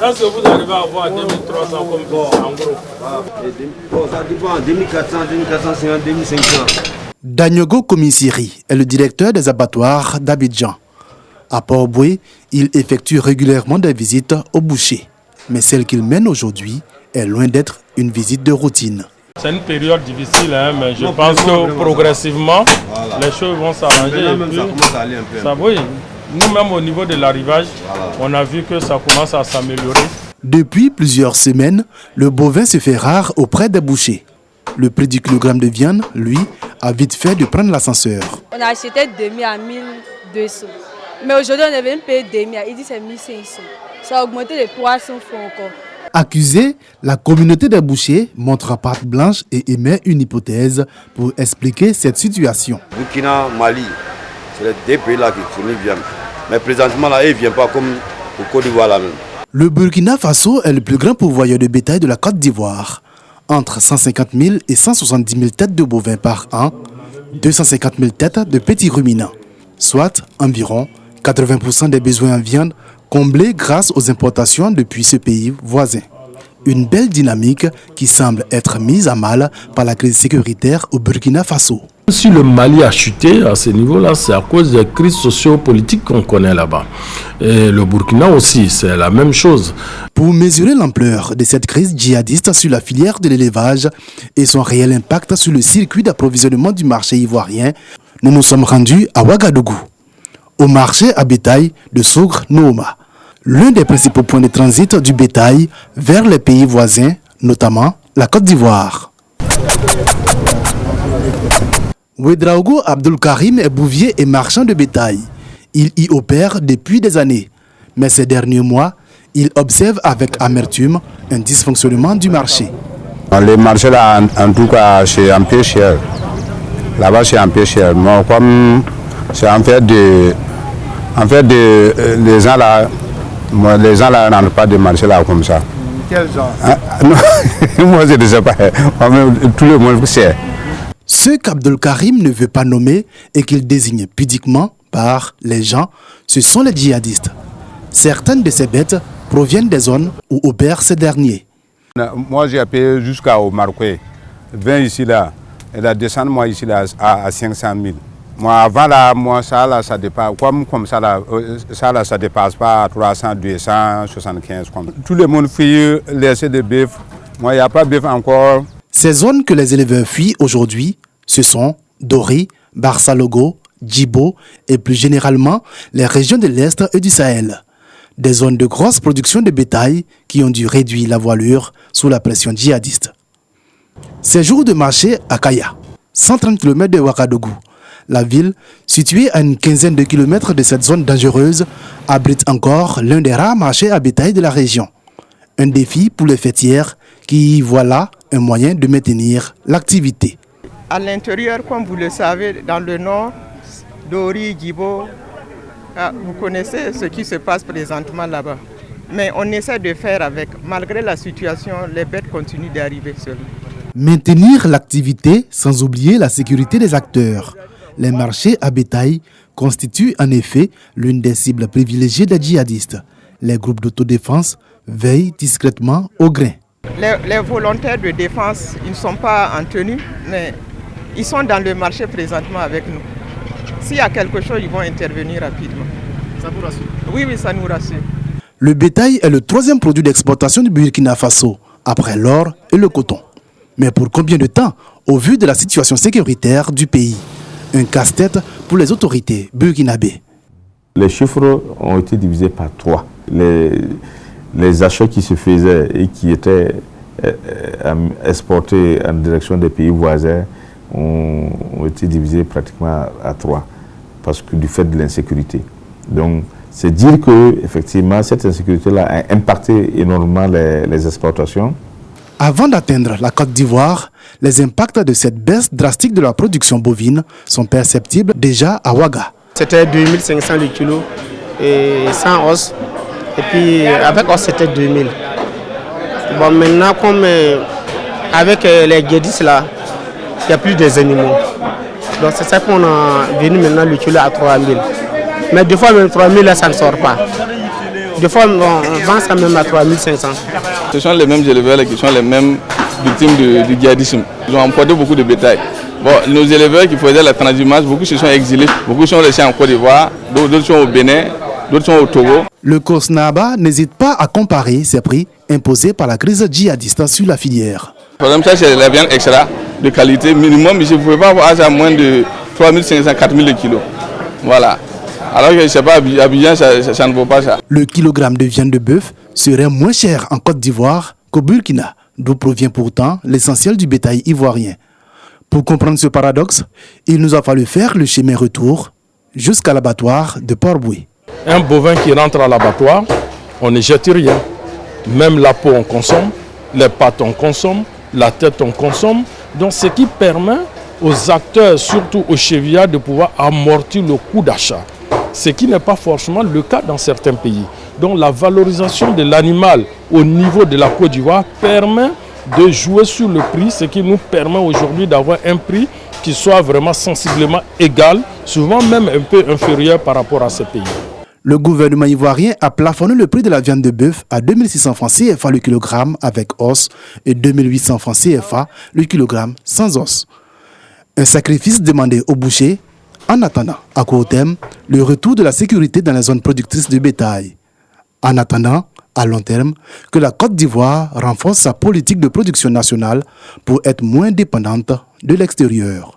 Est-ce que vous arrivez à avoir 2300 comme ça en gros? Ça dépend, 2400, 2450, 2500. Danyogo Komisiri est le directeur des abattoirs d'Abidjan. À Port-Boué, il effectue régulièrement des visites au boucher. Mais celle qu'il mène aujourd'hui est loin d'être une visite de routine. C'est une période difficile, hein, mais je pense que progressivement, les choses vont s'arranger. Ça commence à aller un peu. Ça, oui. Nous-mêmes, au niveau de l'arrivage, on a vu que ça commence à s'améliorer. Depuis plusieurs semaines, le bovin se fait rare auprès des bouchers. Le prix du kilogramme de viande, lui, a vite fait de prendre l'ascenseur. On a acheté 2000 à 1200. Mais aujourd'hui, on est venu payer 2000. Il dit que c'est 1500. Ça a augmenté de 300 fois encore. Accusé, la communauté des bouchers montre patte blanche et émet une hypothèse pour expliquer cette situation. Burkina, Mali, c'est les deux pays là qui fournissent viande. Mais présentement, là, ils ne viennent pas comme au Côte d'Ivoire là même. Le Burkina Faso est le plus grand pourvoyeur de bétail de la Côte d'Ivoire. Entre 150 000 et 170 000 têtes de bovins par an, 250 000 têtes de petits ruminants, soit environ 80% des besoins en viande comblés grâce aux importations depuis ce pays voisin. Une belle dynamique qui semble être mise à mal par la crise sécuritaire au Burkina Faso. Si le Mali a chuté à ce niveau-là, c'est à cause des crises socio-politiques qu'on connaît là-bas. Et le Burkina aussi, c'est la même chose. Pour mesurer l'ampleur de cette crise djihadiste sur la filière de l'élevage et son réel impact sur le circuit d'approvisionnement du marché ivoirien, nous nous sommes rendus à Ouagadougou, au marché à bétail de Sougr-Nooma, l'un des principaux points de transit du bétail vers les pays voisins, notamment la Côte d'Ivoire. Ouedraogo Abdul Karim est bouvier et marchand de bétail. Il y opère depuis des années. Mais ces derniers mois, il observe avec amertume un dysfonctionnement du marché. Les marchés là, en tout cas, c'est un peu cher. Là-bas, c'est un peu cher. Mais comme c'est en fait les gens là ne rentrent pas de marché là comme ça. Quel genre? Moi, je ne sais pas. Tout le monde sait. Ce qu'Abdul Karim ne veut pas nommer et qu'il désigne pudiquement par les gens, ce sont les djihadistes. Certaines de ces bêtes proviennent des zones où opèrent ces derniers. Moi, j'ai payé jusqu'au Marocain. 20 ici là, et la descente moi ici là à 500 000. Moi avant là, moi ça dépasse comme ça là, ça dépasse pas 300, 275 comme. Tout le monde fuit laisser des bœufs. Moi il n'y a pas de bœuf encore. Ces zones que les éleveurs fuient aujourd'hui, ce sont Dori, Barça-Logo, Djibo et plus généralement les régions de l'Est et du Sahel. Des zones de grosse production de bétail qui ont dû réduire la voilure sous la pression djihadiste. Ces jours de marché à Kaya, 130 km de Ouagadougou, la ville, située à une quinzaine de kilomètres de cette zone dangereuse, abrite encore l'un des rares marchés à bétail de la région. Un défi pour les fêtières qui y voient là un moyen de maintenir l'activité. À l'intérieur, comme vous le savez, dans le nord, Dori, Djibo, vous connaissez ce qui se passe présentement là-bas. Mais on essaie de faire avec. Malgré la situation, les bêtes continuent d'arriver seules. Maintenir l'activité sans oublier la sécurité des acteurs. Les marchés à bétail constituent en effet l'une des cibles privilégiées des djihadistes. Les groupes d'autodéfense veillent discrètement au grain. Les volontaires de défense, ils ne sont pas en tenue, mais ils sont dans le marché présentement avec nous. S'il y a quelque chose, ils vont intervenir rapidement. Ça vous rassure? Oui, ça nous rassure. Le bétail est le troisième produit d'exportation du Burkina Faso, après l'or et le coton. Mais pour combien de temps, au vu de la situation sécuritaire du pays? Un casse-tête pour les autorités burkinabées. Les chiffres ont été divisés par 3. Les achats qui se faisaient et qui étaient exportés en direction des pays voisins ont été divisés pratiquement à 3, parce que du fait de l'insécurité. Donc, c'est dire que effectivement cette insécurité-là a impacté énormément les exportations. Avant d'atteindre la Côte d'Ivoire, les impacts de cette baisse drastique de la production bovine sont perceptibles déjà à Ouaga. C'était 2500 le kilo et sans os. Et puis avec os c'était 2000. Bon, maintenant comme avec les guédis là, il n'y a plus des animaux. Donc c'est ça qu'on a venu maintenant le kilo à 3000. Mais des fois même 3000 là ça ne sort pas. Des fois, on vend ça même à 3500. Ce sont les mêmes éleveurs qui sont les mêmes victimes du djihadisme. Ils ont emporté beaucoup de bétail. Bon, nos éleveurs qui faisaient la transhumance, beaucoup se sont exilés, beaucoup sont restés en Côte d'Ivoire, d'autres sont au Bénin, d'autres sont au Togo. Le COSNABA n'hésite pas à comparer ces prix imposés par la crise djihadiste sur la filière. Par exemple, ça c'est la viande extra de qualité, minimum, je ne pouvais pas avoir ça à moins de 3500, 4000 kilos. Voilà. Alors que je ne sais pas, à Abidjan, ça ne vaut pas ça. Le kilogramme de viande de bœuf serait moins cher en Côte d'Ivoire qu'au Burkina, d'où provient pourtant l'essentiel du bétail ivoirien. Pour comprendre ce paradoxe, il nous a fallu faire le chemin retour jusqu'à l'abattoir de Port-Boué. Un bovin qui rentre à l'abattoir, on ne jette rien. Même la peau on consomme, les pattes on consomme, la tête on consomme. Donc ce qui permet aux acteurs, surtout aux chevillards, de pouvoir amortir le coût d'achat. Ce qui n'est pas forcément le cas dans certains pays. Donc la valorisation de l'animal au niveau de la Côte d'Ivoire permet de jouer sur le prix, ce qui nous permet aujourd'hui d'avoir un prix qui soit vraiment sensiblement égal, souvent même un peu inférieur par rapport à ces pays. Le gouvernement ivoirien a plafonné le prix de la viande de bœuf à 2600 francs CFA le kilogramme avec os et 2800 francs CFA le kilogramme sans os. Un sacrifice demandé aux bouchers en attendant, à court terme, le retour de la sécurité dans les zones productrices de bétail. En attendant, à long terme, que la Côte d'Ivoire renforce sa politique de production nationale pour être moins dépendante de l'extérieur.